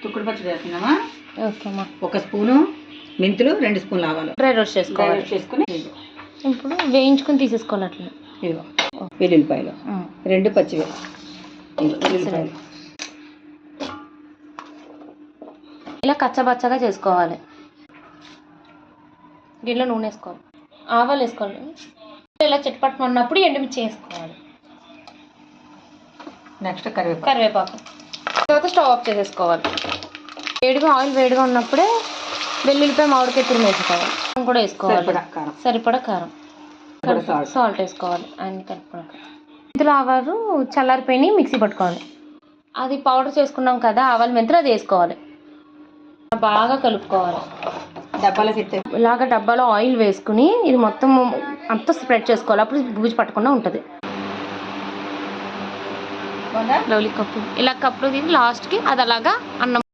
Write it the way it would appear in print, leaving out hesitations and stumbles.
తుక్కుడు పచ్చడి వేస్తున్నామా? ఓకే అమ్మా. 1 స్పూను మెంతులు, 2 స్పూన్లు ఆవాలు డ్రై రోస్ట్ చేసుకోవాలి. చేసుకుని ఇప్పుడు వేయించుకుని తీసేసుకోవాలి అట్లా. ఇదిగో వెల్లుల్లిపాయలు 2 పచ్చివి వెల్లుల్లిపాయలు ఇలా కచ్చబచ్చగా చేసుకోవాలి. దీనిలో నూనె వేసుకోవాలి, ఆవాలు వేసుకోవాలి. ఇలా చిట్పట్టుకున్నప్పుడు ఎండుమిర్చి వేసుకోవాలి. నెక్స్ట్ కరివేపాకు. తర్వాత స్టవ్ ఆఫ్ చేసేసుకోవాలి. ఆయిల్ వేడిగా ఉన్నప్పుడే వెల్లుల్లిపాయ మామిడికాయ తురుము వేసుకోవాలి. కూడా వేసుకోవాలి. సరిపడా కారం, సాల్ట్ వేసుకోవాలి. అన్ని కలుపుకున్నాక ఇందులో ఆవాలు చల్లారిపోయి మిక్సీ పట్టుకోవాలి. అది పౌడర్ చేసుకున్నాం కదా ఆవాలు మెంతులు, అది వేసుకోవాలి. బాగా కలుపుకోవాలి. ఇలాగ డబ్బాలో ఆయిల్ వేసుకుని ఇది మొత్తం అంతా స్ప్రెడ్ చేసుకోవాలి. అప్పుడు బూజు పట్టకుండా ఉంటుంది. లవ్లీ కప్పు ఇలా కప్పులో తిని లాస్ట్కి అది అలాగా అన్నం